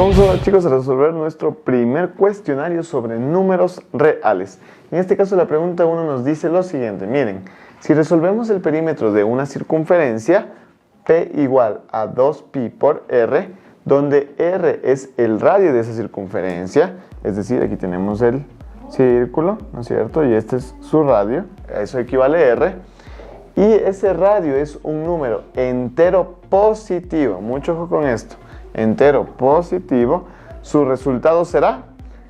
Vamos ahora, chicos, a resolver nuestro primer cuestionario sobre números reales. En este caso la pregunta 1 nos dice lo siguiente. Miren, si resolvemos el perímetro de una circunferencia, P igual a 2pi por R, donde R es el radio de esa circunferencia, es decir, aquí tenemos el círculo, ¿no es cierto? Y este es su radio, a eso equivale R. Y ese radio es un número entero positivo, mucho ojo con esto, entero positivo. Su resultado será,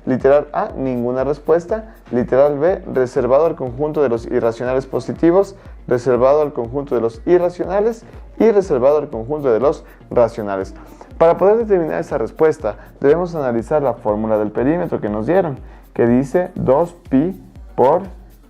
literal A, ninguna respuesta, literal B, reservado al conjunto de los irracionales positivos, reservado al conjunto de los irracionales y reservado al conjunto de los racionales. Para poder determinar esa respuesta, debemos analizar la fórmula del perímetro que nos dieron, que dice 2pi por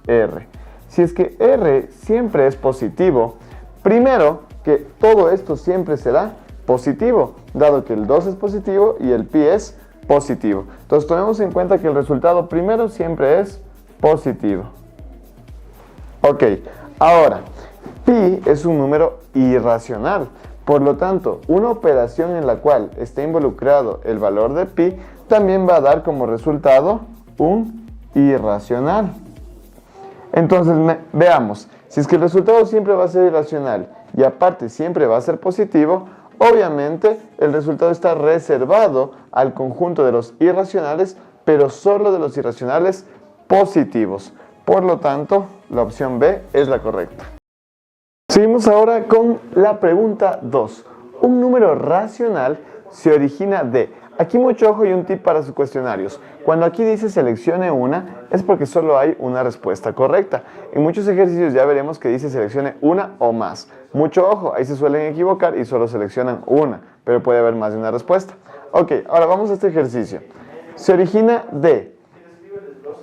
R. Si es que R siempre es positivo, primero que todo esto siempre será positivo, dado que el 2 es positivo y el pi es positivo. Entonces tomemos en cuenta que el resultado primero siempre es positivo. Ok, ahora, pi es un número irracional. Por lo tanto, una operación en la cual esté involucrado el valor de pi también va a dar como resultado un irracional. Entonces, veamos, si es que el resultado siempre va a ser irracional y aparte siempre va a ser positivo, obviamente el resultado está reservado al conjunto de los irracionales, pero solo de los irracionales positivos. Por lo tanto, la opción B es la correcta. Seguimos ahora con la pregunta 2. Un número racional se origina de... Aquí mucho ojo y un tip para sus cuestionarios. Cuando aquí dice seleccione una, es porque solo hay una respuesta correcta. En muchos ejercicios ya veremos que dice seleccione una o más. Mucho ojo, ahí se suelen equivocar y solo seleccionan una, pero puede haber más de una respuesta. Ok, ahora vamos a este ejercicio. Se origina de,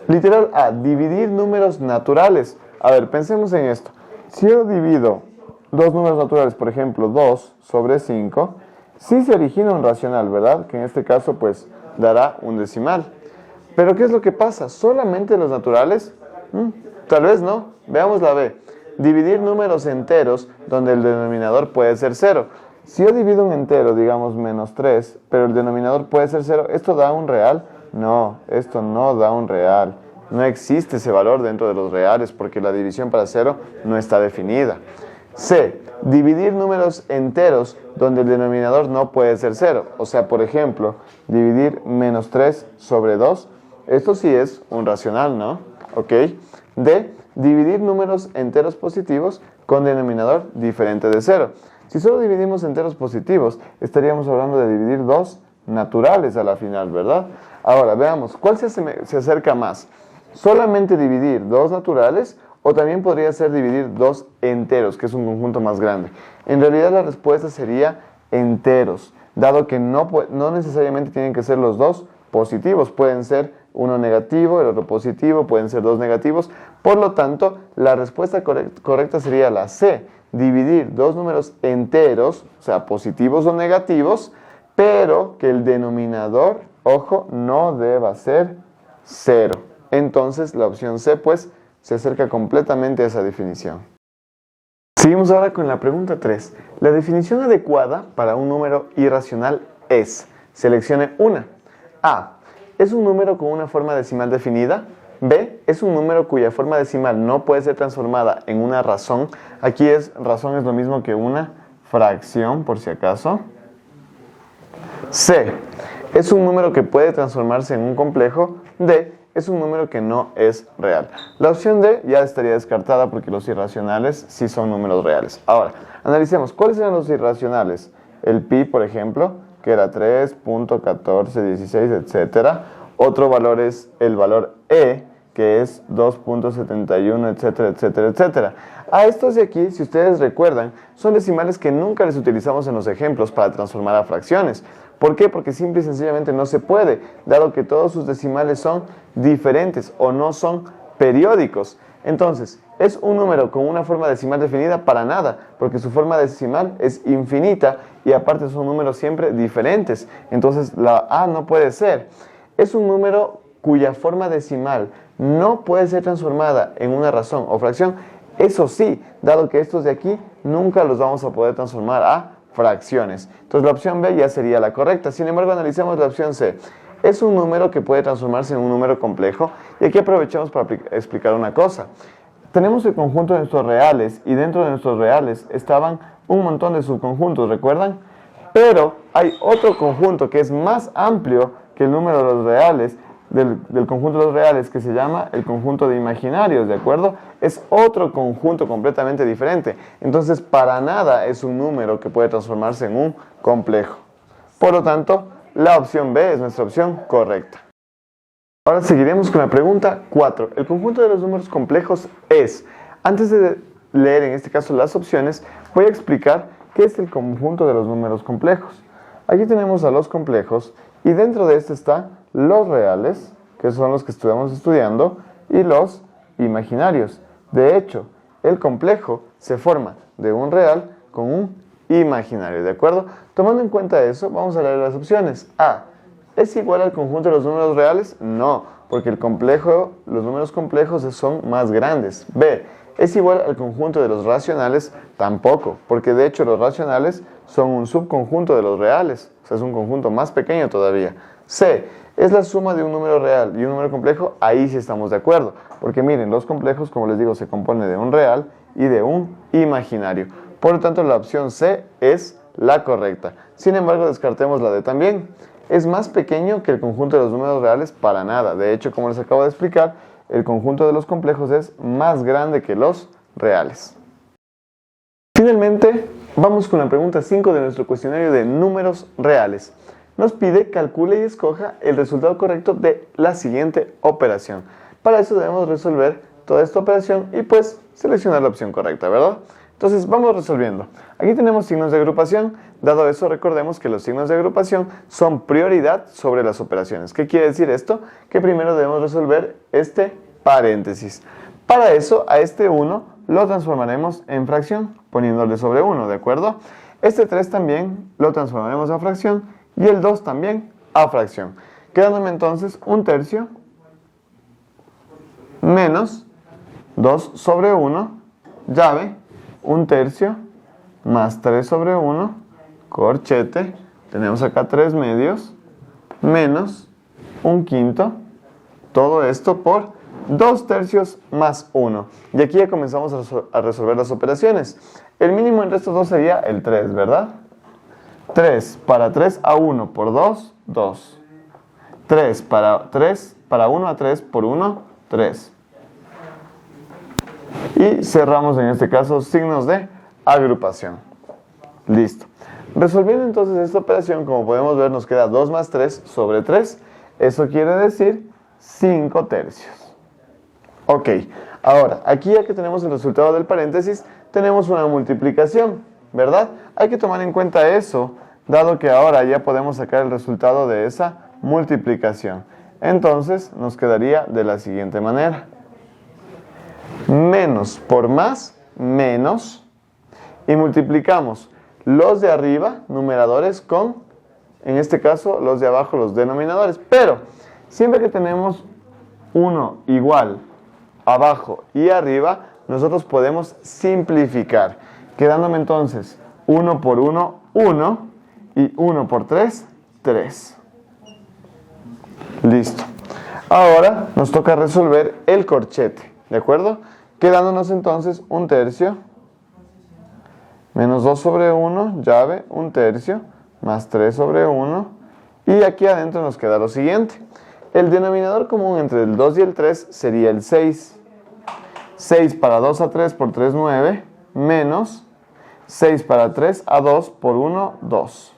literal A, dividir números naturales. A ver, pensemos en esto. Si yo divido dos números naturales, por ejemplo, 2 sobre 5, sí se origina un racional, ¿verdad? Que en este caso, pues, dará un decimal. Pero, ¿qué es lo que pasa? ¿Solamente los naturales? Tal vez no. Veamos la B. Dividir números enteros donde el denominador puede ser 0. Si yo divido un entero, digamos, menos 3, pero el denominador puede ser 0, ¿esto da un real? No, esto no da un real. No existe ese valor dentro de los reales porque la división para 0 no está definida. C. Dividir números enteros donde el denominador no puede ser 0. O sea, por ejemplo, dividir menos 3 sobre 2. Esto sí es un racional, ¿no? Ok. D. Dividir números enteros positivos con denominador diferente de 0. Si solo dividimos enteros positivos, estaríamos hablando de dividir dos naturales a la final, ¿verdad? Ahora, veamos, ¿cuál se acerca más? ¿Solamente dividir dos naturales o también podría ser dividir dos enteros, que es un conjunto más grande? En realidad la respuesta sería enteros, dado que no necesariamente tienen que ser los dos positivos, pueden ser uno negativo, el otro positivo, pueden ser dos negativos. Por lo tanto, la respuesta correcta sería la C, dividir dos números enteros, o sea, positivos o negativos, pero que el denominador, ojo, no deba ser 0. Entonces, la opción C, pues, se acerca completamente a esa definición. Seguimos ahora con la pregunta 3. La definición adecuada para un número irracional es, seleccione una. A. ¿Es un número con una forma decimal definida? B. ¿Es un número cuya forma decimal no puede ser transformada en una razón? Aquí razón es lo mismo que una fracción, por si acaso. C. ¿Es un número que puede transformarse en un complejo? D. Es un número que no es real. La opción D ya estaría descartada porque los irracionales sí son números reales. Ahora, analicemos, ¿cuáles eran los irracionales? El pi, por ejemplo, que era 3.1416, etc. Otro valor es el valor e, que es 2.71, etcétera, etcétera, etcétera. A estos de aquí, si ustedes recuerdan, son decimales que nunca les utilizamos en los ejemplos para transformar a fracciones. ¿Por qué? Porque simple y sencillamente no se puede, dado que todos sus decimales son diferentes o no son periódicos. Entonces, ¿es un número con una forma decimal definida? Para nada, porque su forma decimal es infinita y aparte son números siempre diferentes. Entonces, la A no puede ser. Es un número cuya forma decimal no puede ser transformada en una razón o fracción. Eso sí, dado que estos de aquí nunca los vamos a poder transformar a fracciones. Entonces la opción B ya sería la correcta. Sin embargo, analicemos la opción C. Es un número que puede transformarse en un número complejo y aquí aprovechamos para explicar una cosa. Tenemos el conjunto de nuestros reales y dentro de nuestros reales estaban un montón de subconjuntos, ¿recuerdan? Pero hay otro conjunto que es más amplio que el número de los reales, del conjunto de los reales, que se llama el conjunto de imaginarios, ¿de acuerdo? Es otro conjunto completamente diferente. Entonces, para nada es un número que puede transformarse en un complejo. Por lo tanto, la opción B es nuestra opción correcta. Ahora seguiremos con la pregunta 4. El conjunto de los números complejos es. Antes de leer en este caso las opciones, voy a explicar qué es el conjunto de los números complejos. Aquí tenemos a los complejos y dentro de este está los reales, que son los que estuvimos estudiando, y los imaginarios. De hecho, el complejo se forma de un real con un imaginario, ¿de acuerdo? Tomando en cuenta eso, vamos a leer las opciones. A. ¿Es igual al conjunto de los números reales? No, porque los números complejos son más grandes. B. ¿Es igual al conjunto de los racionales? Tampoco, porque de hecho los racionales son un subconjunto de los reales, o sea, es un conjunto más pequeño todavía. C. ¿Es la suma de un número real y un número complejo? Ahí sí estamos de acuerdo, porque miren, los complejos, como les digo, se componen de un real y de un imaginario. Por lo tanto, la opción C es la correcta. Sin embargo, descartemos la D también. ¿Es más pequeño que el conjunto de los números reales? Para nada. De hecho, como les acabo de explicar, el conjunto de los complejos es más grande que los reales. Finalmente, vamos con la pregunta 5 de nuestro cuestionario de números reales. Nos pide calcule y escoja el resultado correcto de la siguiente operación. Para eso debemos resolver toda esta operación y pues seleccionar la opción correcta, ¿verdad? Entonces vamos resolviendo. Aquí tenemos signos de agrupación. Dado eso, recordemos que los signos de agrupación son prioridad sobre las operaciones. ¿Qué quiere decir esto? Que primero debemos resolver este paréntesis. Para eso, a este 1 lo transformaremos en fracción, poniéndole sobre 1, ¿de acuerdo? Este 3 también lo transformaremos a fracción y el 2 también a fracción. Quedándome entonces 1/3 menos 2 sobre 1, llave, 1/3 más 3 sobre 1, corchete, tenemos acá 3 medios, menos 1/5, todo esto por 2/3 más 1. Y aquí ya comenzamos a resolver las operaciones. El mínimo entre estos dos sería el 3, ¿verdad? 3 para 3 a 1 por 2, 2. 3 para 1 a 3 por 1, 3. Y cerramos en este caso signos de agrupación. Listo. Resolviendo entonces esta operación, como podemos ver, nos queda 2 más 3 sobre 3. Eso quiere decir 5/3. Ok, ahora, aquí ya que tenemos el resultado del paréntesis, tenemos una multiplicación, ¿verdad? Hay que tomar en cuenta eso, dado que ahora ya podemos sacar el resultado de esa multiplicación. Entonces, nos quedaría de la siguiente manera. Menos por más, menos, y multiplicamos los de arriba, numeradores, con, en este caso, los de abajo, los denominadores. Pero, siempre que tenemos uno igual abajo y arriba, nosotros podemos simplificar, quedándome entonces 1 por 1, 1, y 1 por 3, 3. Listo. Ahora nos toca resolver el corchete, ¿de acuerdo? Quedándonos entonces 1/3 menos 2 sobre 1, llave, 1/3, más 3 sobre 1, y aquí adentro nos queda lo siguiente. El denominador común entre el 2 y el 3 sería el 6. 6 para 2 a 3 por 3, 9, menos 6 para 3 a 2 por 1, 2.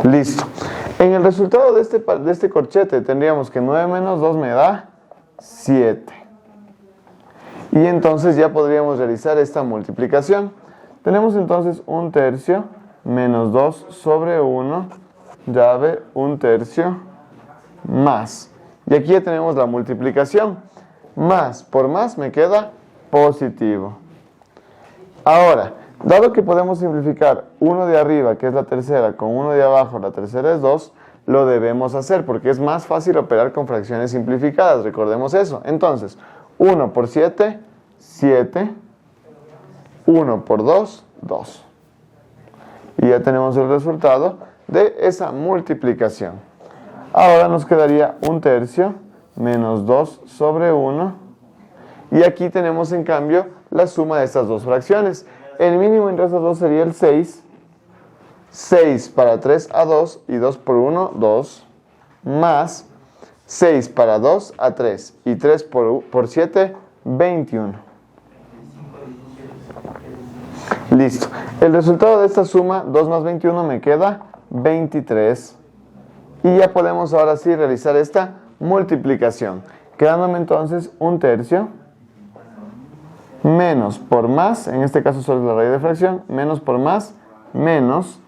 Listo. En el resultado de este corchete tendríamos que 9 menos 2 me da 7. Y entonces ya podríamos realizar esta multiplicación. Tenemos entonces 1/3 menos 2 sobre 1, llave, 1/3 más. Y aquí ya tenemos la multiplicación. Más por más me queda positivo. Ahora, dado que podemos simplificar uno de arriba, que es la tercera, con uno de abajo, la tercera es 2, lo debemos hacer porque es más fácil operar con fracciones simplificadas, recordemos eso. Entonces, 1 por 7, 7, 1 por 2, 2. Y ya tenemos el resultado de esa multiplicación. Ahora nos quedaría 1/3 menos 2 sobre 1. Y aquí tenemos en cambio la suma de estas dos fracciones. El mínimo entre estas dos sería el 6. 6 para 3 a 2 y 2 por 1, 2. Más 6 para 2 a 3 y 3 por 7, 21. Listo. El resultado de esta suma, 2 más 21, me queda 23. Y ya podemos ahora sí realizar esta multiplicación. Quedándome entonces 1/3 menos por más, en este caso solo es la raíz de fracción, menos por más, menos.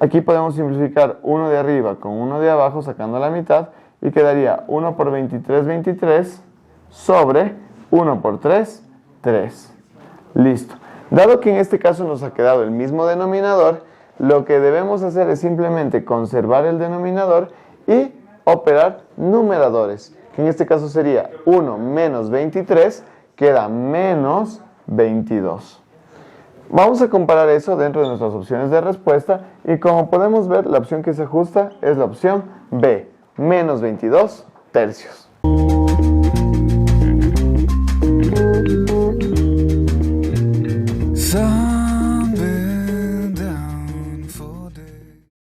Aquí podemos simplificar 1 de arriba con 1 de abajo sacando la mitad y quedaría 1 por 23, 23 sobre 1 por 3, 3. Listo. Dado que en este caso nos ha quedado el mismo denominador, lo que debemos hacer es simplemente conservar el denominador y operar numeradores, que en este caso sería 1 menos 23, queda menos 22. Vamos a comparar eso dentro de nuestras opciones de respuesta y como podemos ver, la opción que se ajusta es la opción B, menos 22 tercios.